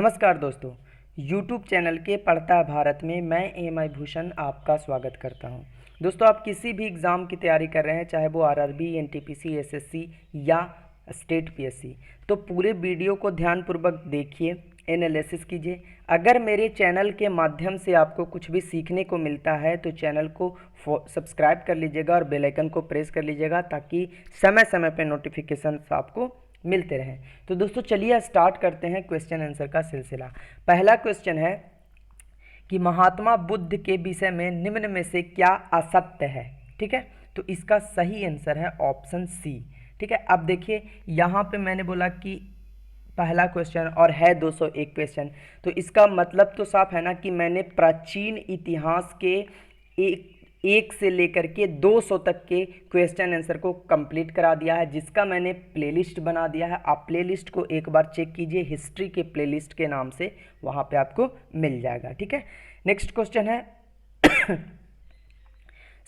नमस्कार दोस्तों, YouTube channel के पढ़ता है भारत में मैं एम.आई. भूषण आपका स्वागत करता हूं। दोस्तों, आप किसी भी एग्ज़ाम की तैयारी कर रहे हैं, चाहे वो आरआरबी, एनटीपीसी, एसएससी या स्टेट पीएससी, तो पूरे वीडियो को ध्यानपूर्वक देखिए, एनालिसिस कीजिए। अगर मेरे चैनल के माध्यम से आपको कुछ भी सीखने को मिलता है तो चैनल को सब्सक्राइब कर लीजिएगा और बेल आइकन को प्रेस कर लीजिएगा ताकि समय समय पर नोटिफिकेशन आपको मिलते रहें। तो दोस्तों चलिए स्टार्ट करते हैं क्वेश्चन आंसर का सिलसिला। पहला क्वेश्चन है कि महात्मा बुद्ध के विषय में निम्न में से क्या असत्य है। ठीक है, तो इसका सही आंसर है ऑप्शन सी। ठीक है, अब देखिए यहाँ पे मैंने बोला कि पहला क्वेश्चन और है 201 क्वेश्चन, तो इसका मतलब तो साफ है ना कि मैंने प्राचीन इतिहास के एक से लेकर के 200 तक के क्वेश्चन आंसर को कंप्लीट करा दिया है, जिसका मैंने प्लेलिस्ट बना दिया है। आप प्लेलिस्ट को एक बार चेक कीजिए, हिस्ट्री के प्लेलिस्ट के नाम से, वहाँ पे आपको मिल जाएगा। ठीक है, नेक्स्ट क्वेश्चन है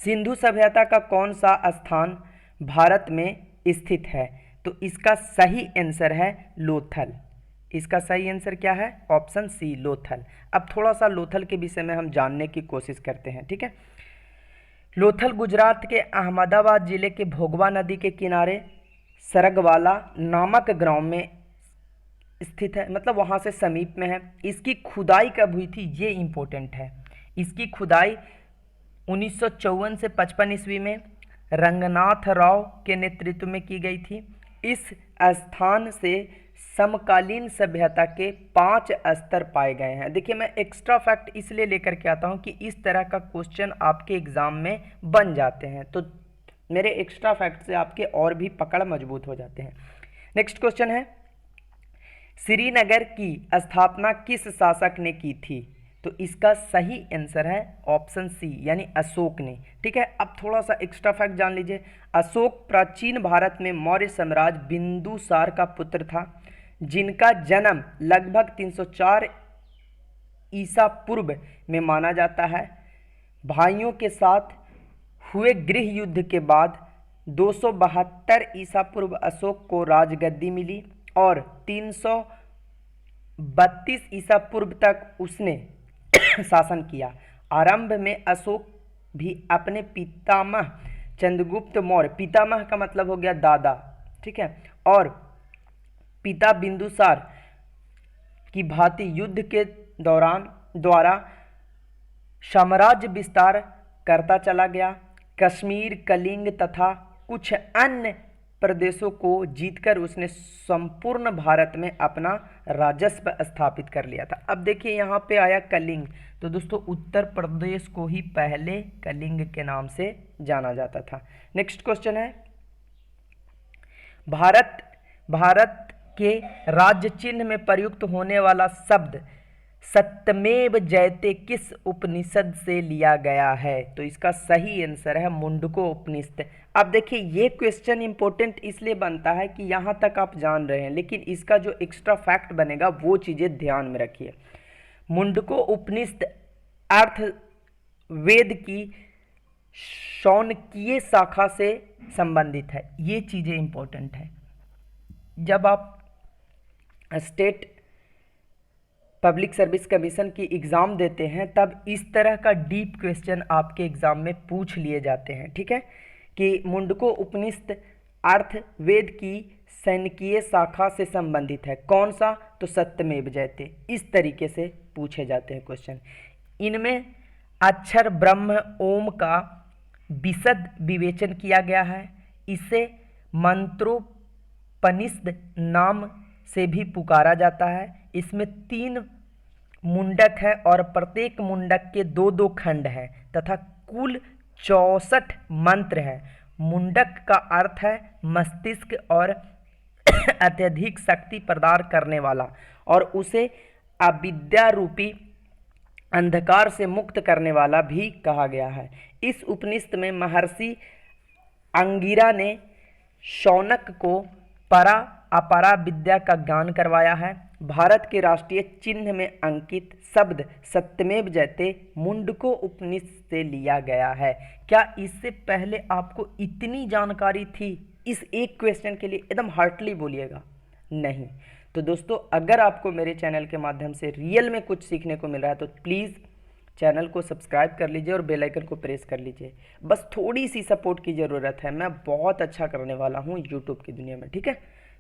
सिंधु सभ्यता का कौन सा स्थान भारत में स्थित है। तो इसका सही आंसर है लोथल। इसका सही आंसर क्या है? Option C, Lothal. अब थोड़ा सा लोथल के विषय में हम जानने की कोशिश करते हैं। ठीक है, लोथल गुजरात के अहमदाबाद जिले के भोगवा नदी के किनारे सरगवाला नामक गांव में स्थित है, मतलब वहाँ से समीप में है। इसकी खुदाई कब हुई थी, ये इम्पोर्टेंट है। इसकी खुदाई 1954 से 55 ईस्वी में रंगनाथ राव के नेतृत्व में की गई थी। इस स्थान से समकालीन सभ्यता के 5 स्तर पाए गए हैं। देखिए, मैं एक्स्ट्रा फैक्ट इसलिए लेकर के आता हूं कि इस तरह का क्वेश्चन आपके एग्जाम में बन जाते हैं, तो मेरे एक्स्ट्रा फैक्ट से आपके और भी पकड़ मजबूत हो जाते हैं। नेक्स्ट क्वेश्चन है श्रीनगर की स्थापना किस शासक ने की थी। तो इसका सही आंसर है ऑप्शन सी, यानी अशोक ने। ठीक है, अब थोड़ा सा एक्स्ट्रा फैक्ट जान लीजिए। अशोक प्राचीन भारत में मौर्य साम्राज्य बिंदुसार का पुत्र था, जिनका जन्म लगभग 304 ईसा पूर्व में माना जाता है। भाइयों के साथ हुए गृह युद्ध के बाद 272 ईसा पूर्व अशोक को राजगद्दी मिली और 332 ईसा पूर्व तक उसने शासन किया। आरंभ में अशोक भी अपने पितामह चंद्रगुप्त मौर्य, पितामह का मतलब हो गया दादा, ठीक है, और पिता बिंदुसार की भांति युद्ध के द्वारा साम्राज्य विस्तार करता चला गया। कश्मीर, कलिंग तथा कुछ अन्य प्रदेशों को जीतकर उसने संपूर्ण भारत में अपना राजस्व स्थापित कर लिया था। अब देखिए यहाँ पे आया कलिंग, तो दोस्तों उत्तर प्रदेश को ही पहले कलिंग के नाम से जाना जाता था। नेक्स्ट क्वेश्चन है भारत के राज्य चिन्ह में प्रयुक्त होने वाला शब्द सत्यमेव जयते किस उपनिषद से लिया गया है। तो इसका सही आंसर है मुंडको उपनिषद। अब देखिए ये क्वेश्चन इंपॉर्टेंट इसलिए बनता है कि यहाँ तक आप जान रहे हैं, लेकिन इसका जो एक्स्ट्रा फैक्ट बनेगा वो चीज़ें ध्यान में रखिए। मुंडको उपनिषद अर्थ वेद की शौनकीय शाखा से संबंधित है। ये चीज़ें इंपॉर्टेंट है। जब आप स्टेट पब्लिक सर्विस कमीशन की एग्ज़ाम देते हैं तब इस तरह का डीप क्वेश्चन आपके एग्ज़ाम में पूछ लिए जाते हैं। ठीक है, कि मुंडको उपनिषद अर्थ वेद की शौनकीय शाखा से संबंधित है, कौन सा? तो सत्यमेव जयते। इस तरीके से पूछे जाते हैं क्वेश्चन। इनमें अक्षर ब्रह्म ओम का विशद विवेचन किया गया है। इसे मंत्रोपनिषद नाम से भी पुकारा जाता है। इसमें 3 मुंडक है और प्रत्येक मुंडक के 2-2 खंड हैं तथा कुल 64 मंत्र है। मुंडक का अर्थ है मस्तिष्क और अत्यधिक शक्ति प्रदान करने वाला, और उसे अविद्या रूपी अंधकार से मुक्त करने वाला भी कहा गया है। इस उपनिषद में महर्षि अंगिरा ने शौनक को परा अपरा विद्या का ज्ञान करवाया है। भारत के राष्ट्रीय चिन्ह में अंकित शब्द सत्यमेव जयते मुंडको उपनिषद से लिया गया है। क्या इससे पहले आपको इतनी जानकारी थी इस एक क्वेश्चन के लिए? एकदम हार्टली बोलिएगा नहीं। तो दोस्तों अगर आपको मेरे चैनल के माध्यम से रियल में कुछ सीखने को मिल रहा है तो प्लीज़ चैनल को सब्सक्राइब कर लीजिए और बेल आइकन को प्रेस कर लीजिए। बस थोड़ी सी सपोर्ट की ज़रूरत है, मैं बहुत अच्छा करने वाला हूँ यूट्यूब की दुनिया में, ठीक है।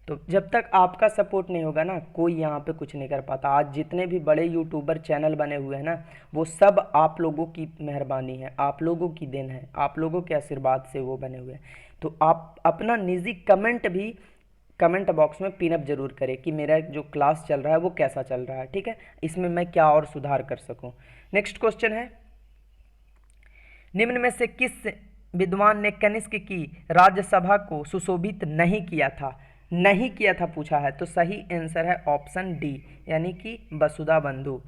तो जब तक आपका सपोर्ट नहीं होगा ना, कोई यहाँ पे कुछ नहीं कर पाता। आज जितने भी बड़े यूट्यूबर चैनल बने हुए हैं ना, वो सब आप लोगों की मेहरबानी है, आप लोगों की देन है, आप लोगों के आशीर्वाद से वो बने हुए हैं। तो आप अपना निजी कमेंट भी कमेंट बॉक्स में पिनअप जरूर करें कि मेरा जो क्लास चल रहा है वो कैसा चल रहा है, ठीक है, इसमें मैं क्या और सुधार कर सकूं। नेक्स्ट क्वेश्चन है, निम्न में से किस विद्वान ने कनिष्क की राज्यसभा को सुशोभित नहीं किया था? नहीं किया था पूछा है, तो सही आंसर है ऑप्शन डी, यानी कि वसुधा बंधु।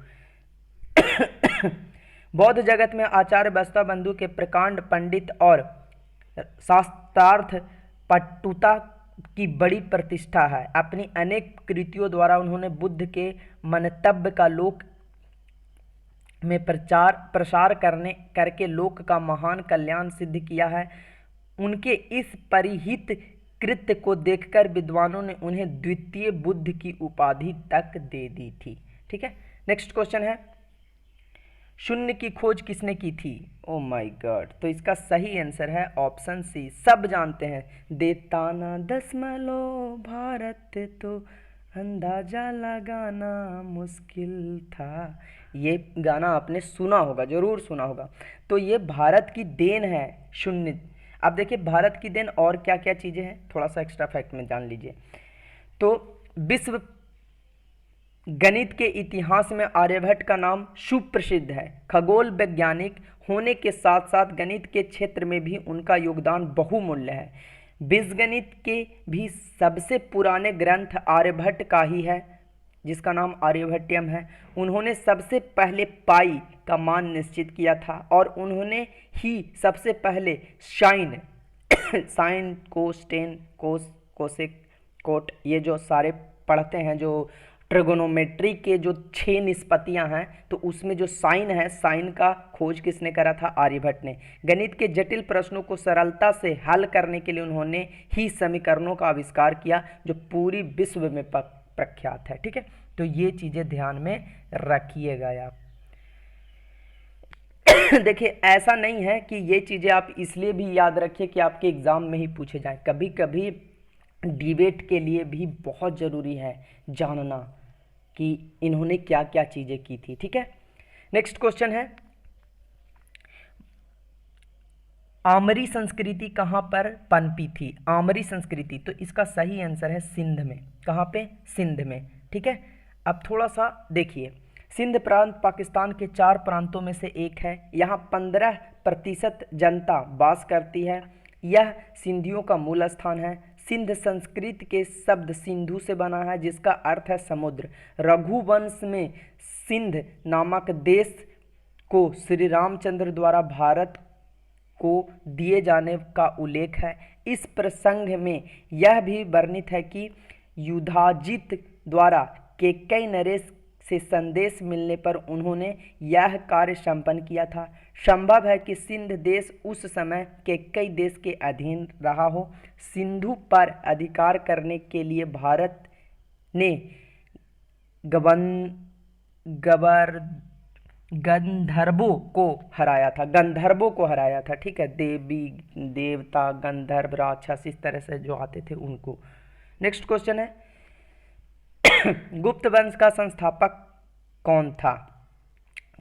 बौद्ध जगत में आचार्य वसुधा बंधु के प्रकांड पंडित और शास्त्रार्थ पटुता की बड़ी प्रतिष्ठा है। अपनी अनेक कृतियों द्वारा उन्होंने बुद्ध के मंतव्य का लोक में प्रसार करके लोक का महान कल्याण सिद्ध किया है। उनके इस परिहित कृत्य को देखकर विद्वानों ने उन्हें द्वितीय बुद्ध की उपाधि तक दे दी थी, ठीक है। नेक्स्ट क्वेश्चन है, शून्य की खोज किसने की थी? ओ माय गॉड, तो इसका सही आंसर है ऑप्शन सी, सब जानते हैं, देता ना दशमलव भारत तो अंदाजा लगाना मुश्किल था। ये गाना आपने सुना होगा, जरूर सुना होगा। तो ये भारत की देन है शून्य। अब देखिए भारत की देन और क्या क्या चीज़ें हैं, थोड़ा सा एक्स्ट्रा फैक्ट में जान लीजिए। तो विश्व गणित के इतिहास में आर्यभट्ट का नाम सुप्रसिद्ध है। खगोल वैज्ञानिक होने के साथ साथ गणित के क्षेत्र में भी उनका योगदान बहुमूल्य है। बीजगणित के भी सबसे पुराने ग्रंथ आर्यभट्ट का ही है, जिसका नाम आर्यभट्टियम है। उन्होंने सबसे पहले पाई का मान निश्चित किया था और उन्होंने ही सबसे पहले साइन साइन कोस टेन कोस कोसेक कोट, ये जो सारे पढ़ते हैं, जो ट्रिगोनोमेट्री के जो 6 निष्पत्तियां हैं, तो उसमें जो साइन है, साइन का खोज किसने करा था? आर्यभट्ट ने। गणित के जटिल प्रश्नों को सरलता से हल करने के लिए उन्होंने ही समीकरणों का आविष्कार किया, जो पूरी विश्व में प्रख्यात है, ठीक है। तो ये चीजें ध्यान में रखिएगा आप। देखिए ऐसा नहीं है कि ये चीजें आप इसलिए भी याद रखिए कि आपके एग्जाम में ही पूछे जाएं, कभी कभी डिबेट के लिए भी बहुत जरूरी है जानना कि इन्होंने क्या क्या चीजें की थी, ठीक है। नेक्स्ट क्वेश्चन है, आमरी संस्कृति कहाँ पर पनपी थी? आमरी संस्कृति, तो इसका सही आंसर है सिंध में। कहाँ पे? सिंध में, ठीक है। अब थोड़ा सा देखिए, सिंध प्रांत पाकिस्तान के 4 प्रांतों में से एक है। यहाँ 15% जनता वास करती है। यह सिंधियों का मूल स्थान है। सिंध संस्कृत के शब्द सिंधु से बना है, जिसका अर्थ है समुद्र। रघुवंश में सिंध नामक देश को श्री रामचंद्र द्वारा भारत को दिए जाने का उल्लेख है। इस प्रसंग में यह भी वर्णित है कि युधाजित द्वारा कैकेयी नरेश से संदेश मिलने पर उन्होंने यह कार्य संपन्न किया था। संभव है कि सिंध देश उस समय कैकेयी देश के अधीन रहा हो। सिंधु पर अधिकार करने के लिए भारत ने गंधर्वों को हराया था, ठीक है। देवी देवता गंधर्व राक्षस इस तरह से जो आते थे उनको। नेक्स्ट क्वेश्चन है, गुप्त वंश का संस्थापक कौन था?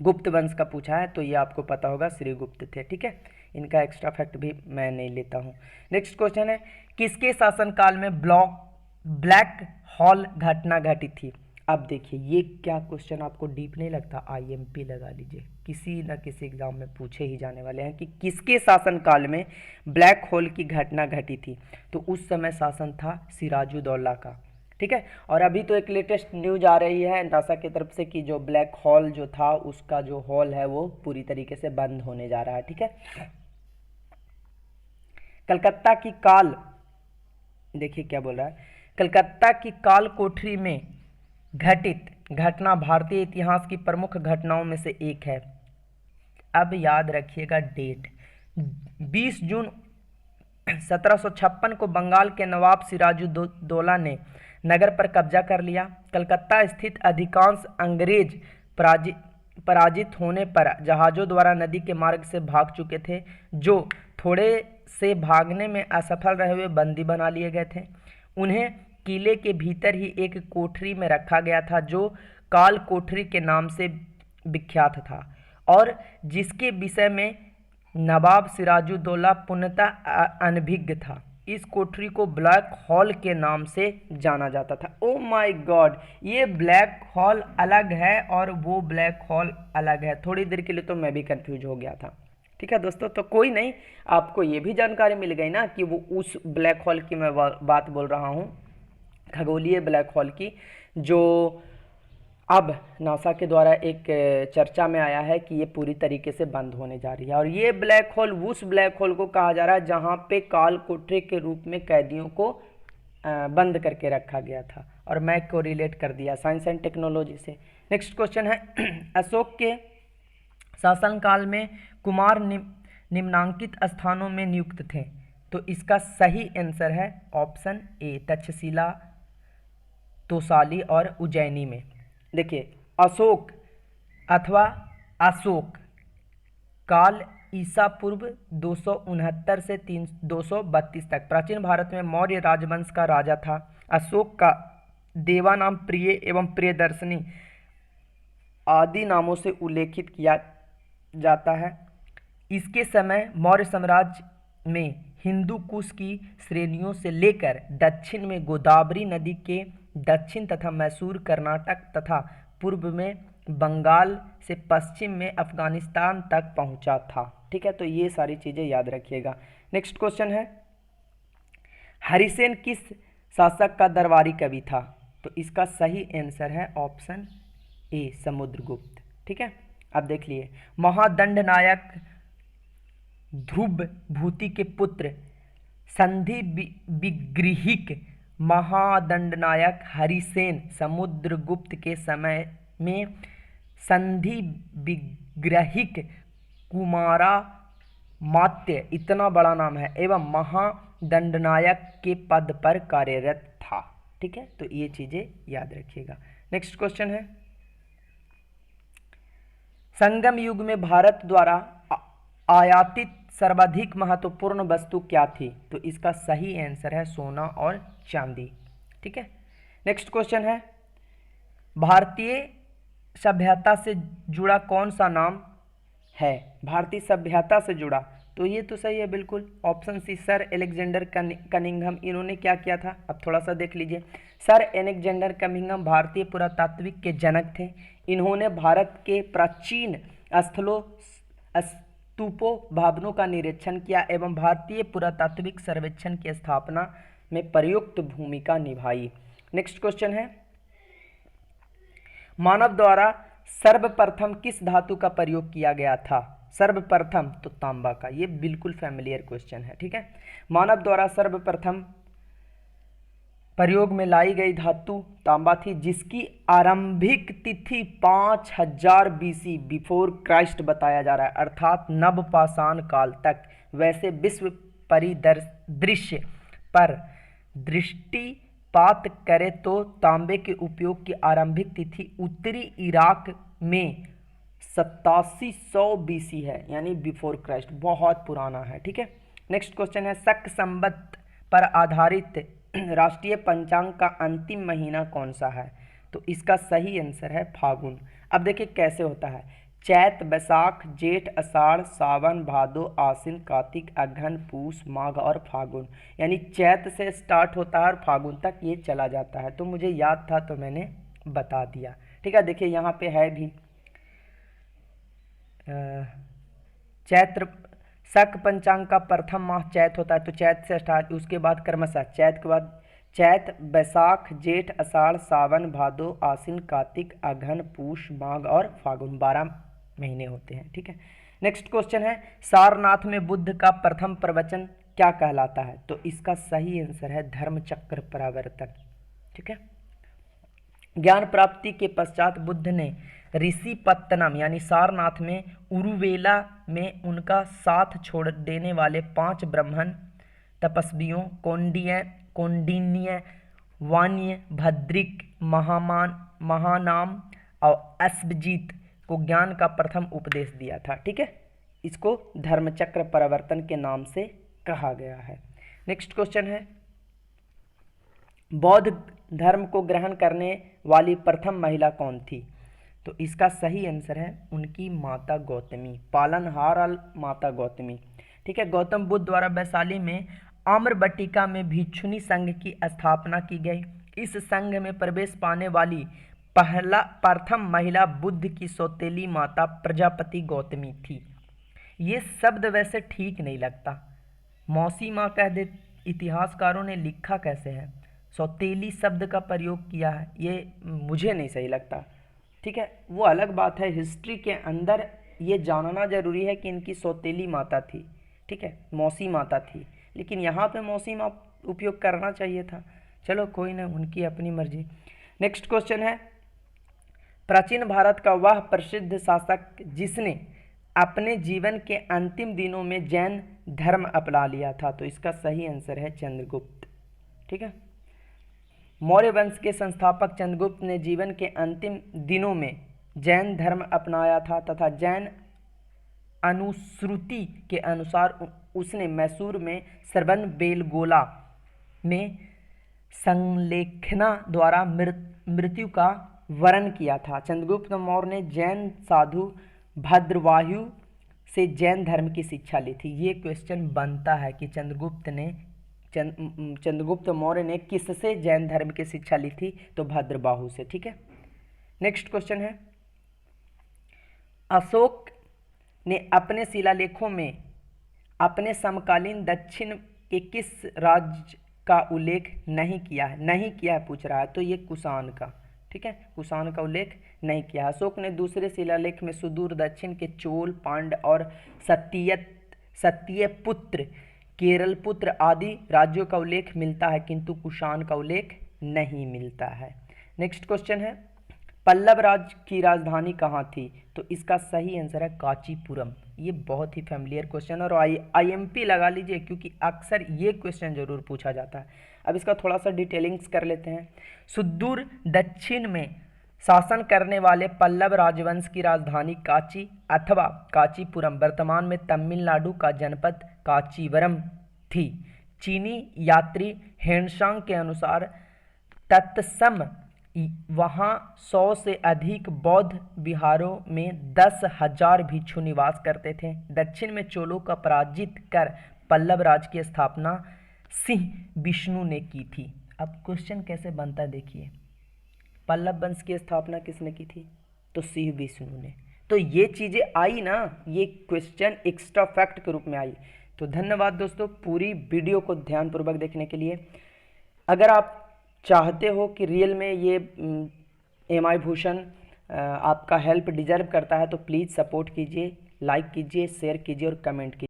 गुप्त वंश का पूछा है, तो ये आपको पता होगा, श्रीगुप्त थे, ठीक है। इनका एक्स्ट्रा फैक्ट भी मैं नहीं लेता हूँ। नेक्स्ट क्वेश्चन है, किसके शासनकाल में ब्लैक होल घटना घटी थी? अब देखिए ये क्या क्वेश्चन आपको डीप नहीं लगता? आईएमपी लगा लीजिए, किसी न किसी एग्जाम में पूछे ही जाने वाले हैं कि किसके शासनकाल में ब्लैक होल की घटना घटी थी। तो उस समय शासन था सिराजुद्दौला का, ठीक है। और अभी तो एक लेटेस्ट न्यूज आ रही है नासा की तरफ से कि जो ब्लैक होल जो था उसका जो होल है वो पूरी तरीके से बंद होने जा रहा है, ठीक है। कलकत्ता की काल, देखिए क्या बोल रहा है, कलकत्ता की काल कोठरी में घटित घटना भारतीय इतिहास की प्रमुख घटनाओं में से एक है। अब याद रखिएगा डेट, 20 जून 1756 को बंगाल के नवाब सिराजुद्दौला ने नगर पर कब्जा कर लिया। कलकत्ता स्थित अधिकांश अंग्रेज पराजित होने पर जहाज़ों द्वारा नदी के मार्ग से भाग चुके थे, जो थोड़े से भागने में असफल रहे हुए बंदी बना लिए गए थे। उन्हें किले के भीतर ही एक कोठरी में रखा गया था, जो काल कोठरी के नाम से विख्यात था और जिसके विषय में नवाब सिराजुद्दौला पूर्णतः अनभिज्ञ था। इस कोठरी को ब्लैक हॉल के नाम से जाना जाता था। ओ माय गॉड, ये ब्लैक हॉल अलग है और वो ब्लैक हॉल अलग है। थोड़ी देर के लिए तो मैं भी कंफ्यूज हो गया था। ठीक है दोस्तों, तो कोई नहीं, आपको ये भी जानकारी मिल गई ना कि वो उस ब्लैक होल की मैं बात बोल रहा हूँ, खगोलीय ब्लैक होल की, जो अब नासा के द्वारा एक चर्चा में आया है कि ये पूरी तरीके से बंद होने जा रही है। और ये ब्लैक होल उस ब्लैक होल को कहा जा रहा है जहाँ पे काल कोठरी के रूप में कैदियों को बंद करके रखा गया था, और मैं को रिलेट कर दिया साइंस एंड टेक्नोलॉजी से। नेक्स्ट क्वेश्चन है, अशोक के शासनकाल में कुमार निम्नांकित स्थानों में नियुक्त थे। तो इसका सही आंसर है ऑप्शन ए, तक्षशिला, तोसाली और उज्जैनी में। देखिए, अशोक अथवा अशोक काल ईसा पूर्व 269 से 232 तक प्राचीन भारत में मौर्य राजवंश का राजा था। अशोक का देवा नाम प्रिय एवं प्रियदर्शनी आदि नामों से उल्लेखित किया जाता है। इसके समय मौर्य साम्राज्य में हिंदू कुश की श्रेणियों से लेकर दक्षिण में गोदावरी नदी के दक्षिण तथा मैसूर कर्नाटक तथा पूर्व में बंगाल से पश्चिम में अफगानिस्तान तक पहुंचा था। ठीक है, तो ये सारी चीज़ें याद रखिएगा। नेक्स्ट क्वेश्चन है, हरिसेन किस शासक का दरबारी कवि था? तो इसका सही आंसर है ऑप्शन ए, समुद्रगुप्त। ठीक है, अब देख लिए, महादंड नायक ध्रुव भूति के पुत्र संधि विग्रहिक महादंडनायक हरिसेन समुद्रगुप्त के समय में संधि विग्रहिक कुमारा मात्य, इतना बड़ा नाम है, एवं महादंडनायक के पद पर कार्यरत था। ठीक है, तो ये चीजें याद रखिएगा। नेक्स्ट क्वेश्चन है, संगम युग में भारत द्वारा आयातित सर्वाधिक महत्वपूर्ण वस्तु क्या थी? तो इसका सही आंसर है सोना और चांदी। ठीक है, नेक्स्ट क्वेश्चन है, भारतीय सभ्यता से जुड़ा कौन सा नाम है? भारतीय सभ्यता से जुड़ा, तो ये तो सही है बिल्कुल, option C, sir Alexander Cunningham. इन्होंने क्या किया था? अब थोड़ा सा देख लीजिए। सर एलेक्जेंडर कनिंघम भारतीय पुरातात्विक के जनक थे। इन्होंने भारत के प्राचीन स्थलों, स्तूपों, भवनों का निरीक्षण किया एवं भारतीय पुरातात्विक सर्वेक्षण की स्थापना में प्रयुक्त भूमिका निभाई। नेक्स्ट क्वेश्चन है, मानव द्वारा सर्वप्रथम किस धातु का प्रयोग किया गया था? सर्वप्रथम तो तांबा का, ये बिल्कुल फैमिलियर क्वेश्चन है। ठीक है, मानव द्वारा सर्वप्रथम प्रयोग में लाई गई धातु तांबा थी, जिसकी आरंभिक तिथि 5000 BC बिफोर क्राइस्ट बताया जा रहा है, अर्थात नवपाषाण काल तक। वैसे विश्व परिदृश्य पर दृष्टिपात करें तो तांबे के उपयोग की आरंभिक तिथि उत्तरी इराक में 8700 BC है, यानी बिफोर क्राइस्ट, बहुत पुराना है। ठीक है, नेक्स्ट क्वेश्चन है, शक संवत पर आधारित राष्ट्रीय पंचांग का अंतिम महीना कौन सा है? तो इसका सही आंसर है फागुन। अब देखिए कैसे होता है, चैत, बैसाख, जेठ, आषाढ़, सावन, भादो, आश्विन, कार्तिक, अगहन, पूस, माघ और फागुन, यानी चैत से स्टार्ट होता है और फागुन तक ये चला जाता है। तो मुझे याद था तो मैंने बता दिया। ठीक है, देखिए यहाँ पे है भी चैत्र, शक पंचांग का प्रथम माह चैत होता है, तो चैत से स्टार्ट, उसके बाद क्रमशः चैत के बाद चैत, बैसाख, जेठ, आषाढ़, सावन, भादो, आश्विन, कार्तिक, अगहन, पूष, माघ और फागुन, 12 महीने होते हैं। ठीक है, नेक्स्ट क्वेश्चन है, सारनाथ में बुद्ध का प्रथम प्रवचन क्या कहलाता है? तो इसका सही आंसर है धर्मचक्र प्रवर्तन। ठीक है, ज्ञान प्राप्ति के पश्चात बुद्ध ने ऋषिपत्तनम यानी सारनाथ में उरुवेला में उनका साथ छोड़ देने वाले 5 ब्राह्मण तपस्वियों, कौंडिन्य, वाण्य, भद्रिक, महानाम और अश्वजीत को ज्ञान का प्रथम उपदेश दिया था। ठीक है, इसको धर्मचक्र परिवर्तन के नाम से कहा गया है। नेक्स्ट क्वेश्चन है, बौद्ध धर्म को ग्रहण करने वाली प्रथम महिला कौन थी? तो इसका सही आंसर है उनकी माता गौतमी, पालनहार माता गौतमी। ठीक है, गौतम बुद्ध द्वारा वैशाली में आम्रबट्टिका में भिक्षुणी संघ की स्थापना की गई। इस संघ में प्रवेश पाने वाली प्रथम महिला बुद्ध की सौतेली माता प्रजापति गौतमी थी। ये शब्द वैसे ठीक नहीं लगता, मौसी माँ कह दे, इतिहासकारों ने लिखा कैसे है, सौतेली शब्द का प्रयोग किया है, ये मुझे नहीं सही लगता। ठीक है, वो अलग बात है, हिस्ट्री के अंदर ये जानना जरूरी है कि इनकी सौतेली माता थी। ठीक है, मौसी माता थी, लेकिन यहाँ पे मौसी माँ उपयोग करना चाहिए था। चलो कोई ना, उनकी अपनी मर्जी। नेक्स्ट क्वेश्चन है, प्राचीन भारत का वह प्रसिद्ध शासक जिसने अपने जीवन के अंतिम दिनों में जैन धर्म अपना लिया था? तो इसका सही आंसर है चंद्रगुप्त। ठीक है, मौर्य वंश के संस्थापक चंद्रगुप्त ने जीवन के अंतिम दिनों में जैन धर्म अपनाया था तथा जैन अनुश्रुति के अनुसार उसने मैसूर में श्रवणबेलगोला में संलेखना द्वारा मृत्यु का वरण किया था। चंद्रगुप्त मौर्य ने जैन साधु भद्रवायु से जैन धर्म की शिक्षा ली थी। ये क्वेश्चन बनता है कि चंद्रगुप्त मौर्य ने किससे जैन धर्म की शिक्षा ली थी? तो भद्रबाहु से। ठीक है, नेक्स्ट क्वेश्चन है, अशोक ने अपने शिलालेखों में अपने समकालीन दक्षिण के किस राज्य का उल्लेख नहीं किया है पूछ रहा है, तो ये कुषाण का। ठीक है, कुषाण का उल्लेख नहीं किया। अशोक ने दूसरे शिलालेख में सुदूर दक्षिण के चोल, पांड और सत्यपुत्र, केरलपुत्र आदि राज्यों का उल्लेख मिलता है, किंतु कुषाण का उल्लेख नहीं मिलता है। नेक्स्ट क्वेश्चन है, पल्लव राज की राजधानी कहाँ थी? तो इसका सही आंसर है कांचीपुरम। ये बहुत ही फैमिलियर क्वेश्चन और IMP लगा लीजिए, क्योंकि अक्सर ये क्वेश्चन जरूर पूछा जाता है। अब इसका थोड़ा सा डिटेलिंग्स कर लेते हैं। सुदूर दक्षिण में शासन करने वाले पल्लव राजवंश की राजधानी कांची अथवा कांचीपुरम वर्तमान में तमिलनाडु का जनपद कांचीवरम थी। चीनी यात्री हेनसांग के अनुसार तत्सम वहाँ 100 से अधिक बौद्ध विहारों में 10,000 भिक्षु निवास करते थे। दक्षिण में चोलों का पराजित कर पल्लव राज की स्थापना सिंह विष्णु ने की थी। अब क्वेश्चन कैसे बनता है देखिए, पल्लव वंश की स्थापना किसने की थी? तो सिंह विष्णु ने। तो ये चीज़ें आई ना, ये क्वेश्चन एक्स्ट्रा फैक्ट के रूप में आई। तो धन्यवाद दोस्तों पूरी वीडियो को ध्यानपूर्वक देखने के लिए। अगर आप चाहते हो कि रियल में ये MI भूषण आपका हेल्प डिजर्व करता है तो प्लीज़ सपोर्ट कीजिए, लाइक कीजिए, शेयर कीजिए और कमेंट कीजिए।